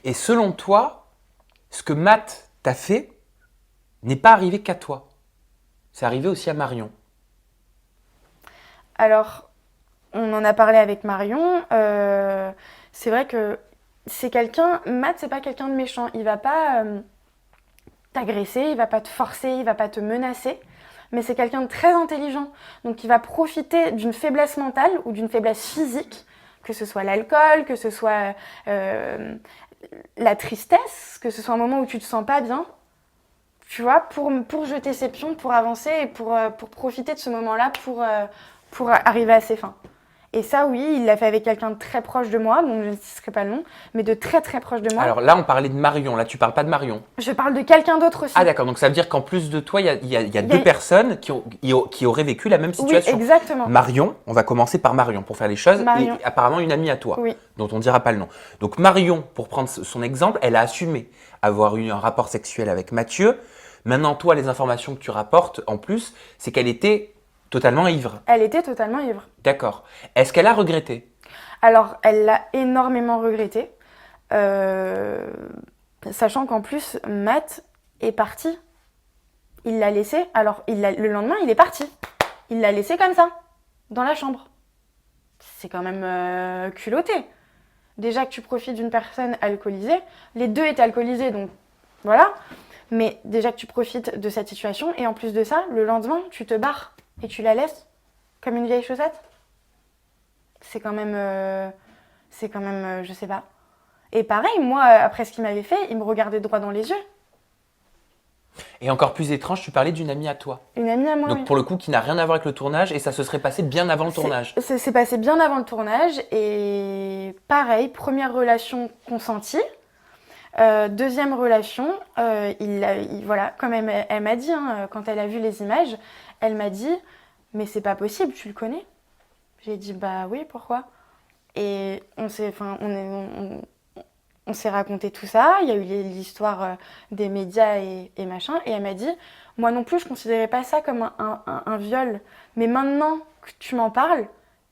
Et selon toi, ce que Matt t'a fait n'est pas arrivé qu'à toi. C'est arrivé aussi à Marion. Alors, on en a parlé avec Marion. C'est vrai que c'est quelqu'un. Matt, c'est pas quelqu'un de méchant. Il va pas t'agresser, il va pas te forcer, il va pas te menacer. Mais c'est quelqu'un de très intelligent. Donc, il va profiter d'une faiblesse mentale ou d'une faiblesse physique, que ce soit l'alcool, que ce soit la tristesse, que ce soit un moment où tu te sens pas bien, tu vois, pour jeter ses pions, pour avancer et pour profiter de ce moment-là pour arriver à ses fins. Et ça, oui, il l'a fait avec quelqu'un de très proche de moi, donc je ne citerai pas le nom, mais de très très proche de moi. Alors là, on parlait de Marion. Là, tu parles pas de Marion. Je parle de quelqu'un d'autre Ah aussi. d'accord, donc ça veut dire qu'en plus de toi, il y a Il y deux a- personnes qui auraient vécu la même Oui, situation. exactement. Marion, on va commencer par Marion pour faire les choses, et Marion. apparemment une amie à toi, Oui. dont on ne dira pas le nom. Donc Marion, pour prendre son exemple, elle a assumé avoir eu un rapport sexuel avec Mathieu. Maintenant, toi, les informations que tu rapportes en plus, c'est qu'elle était totalement ivre. Elle était totalement ivre. D'accord. Est-ce qu'elle a regretté? Alors, elle l'a énormément regretté, euh, sachant qu'en plus, Matt est parti. Il l'a laissé. Alors, le lendemain, il est parti. Il l'a laissé comme ça, dans la chambre. C'est quand même culotté. Déjà que tu profites d'une personne alcoolisée, les deux étaient alcoolisés, donc voilà. Mais déjà que tu profites de cette situation, et en plus de ça, le lendemain, tu te barres et tu la laisses comme une vieille chaussette. C'est quand même, je sais pas. Et pareil, moi, après ce qu'il m'avait fait, il me regardait droit dans les yeux. Et encore plus étrange, tu parlais d'une amie à toi. Une amie à moi, Donc oui. pour le coup, qui n'a rien à voir avec le tournage, et ça se serait passé bien avant le tournage. C'est passé bien avant le tournage, et pareil, première relation consentie. Deuxième relation, voilà, comme elle m'a dit, hein, quand elle a vu les images, elle m'a dit, mais c'est pas possible, tu le connais? J'ai dit, bah oui, pourquoi? Et on s'est raconté tout ça, il y a eu l'histoire des médias et machin, et elle m'a dit, moi non plus, je considérais pas ça comme un viol, mais maintenant que tu m'en parles,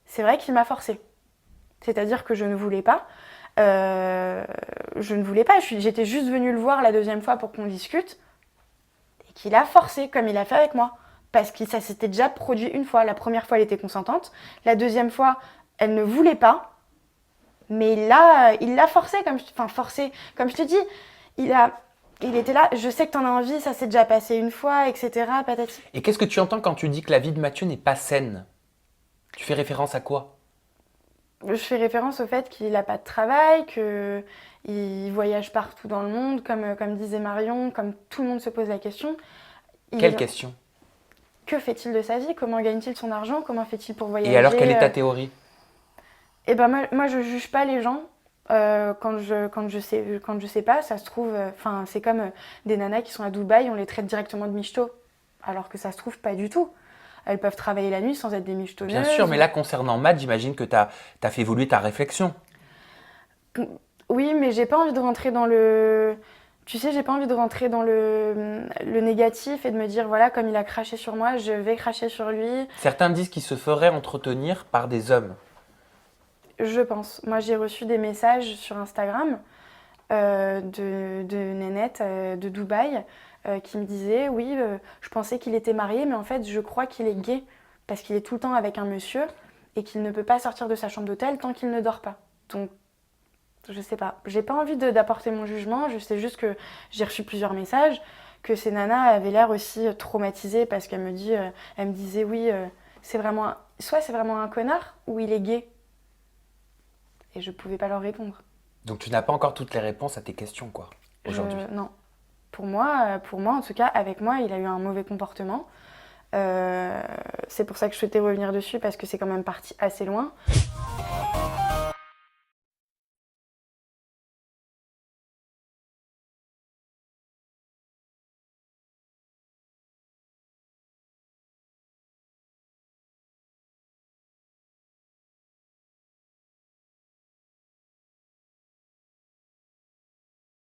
c'est vrai qu'il m'a forcé. C'est-à-dire que je ne voulais pas. Je ne voulais pas. J'étais juste venue le voir la deuxième fois pour qu'on discute. Et qu'il a forcé, comme il a fait avec moi. Parce que ça s'était déjà produit une fois. La première fois, elle était consentante. La deuxième fois, elle ne voulait pas. Mais là, il l'a forcé, forcé. Comme je te dis, il était là. Je sais que t'en as envie, ça s'est déjà passé une fois, etc. Patati. Et qu'est-ce que tu entends quand tu dis que la vie de Mathieu n'est pas saine? Tu fais référence à quoi? Je fais référence au fait qu'il n'a pas de travail, qu'il voyage partout dans le monde, comme disait Marion, comme tout le monde se pose la question. Quelle Il, question? que fait-il de sa vie? Comment gagne-t-il son argent? Comment fait-il pour Et alors, quelle est voyager? ta théorie? Et ben moi, je juge pas les gens quand je sais pas. Ça se trouve, c'est comme des nanas qui sont à Dubaï, on les traite directement de michto, alors que ça se trouve pas du tout. Elles peuvent travailler la nuit sans être des Bien sûr, michetonneuses. mais là, concernant Matt, j'imagine que tu as fait évoluer ta réflexion. Oui, mais j'ai pas envie de rentrer dans le. Tu sais, j'ai pas envie de rentrer dans le négatif et de me dire, voilà, comme il a craché sur moi, je vais cracher sur lui. Certains disent qu'il se ferait entretenir par des hommes. Je pense. Moi, j'ai reçu des messages sur Instagram de nénettes de Dubaï qui me disaient, oui, je pensais qu'il était marié, mais en fait, je crois qu'il est gay parce qu'il est tout le temps avec un monsieur et qu'il ne peut pas sortir de sa chambre d'hôtel tant qu'il ne dort pas. Donc, je sais pas. J'ai pas envie d'apporter mon jugement. Je sais juste que j'ai reçu plusieurs messages, que ces nanas avaient l'air aussi traumatisées parce elle me disait oui, c'est vraiment, soit c'est vraiment un connard ou il est gay. Et je pouvais pas leur répondre. Donc tu n'as pas encore toutes les réponses à tes questions, quoi, aujourd'hui. Non. Pour moi, en tout cas, avec moi, il a eu un mauvais comportement. C'est pour ça que je souhaitais revenir dessus parce que c'est quand même parti assez loin.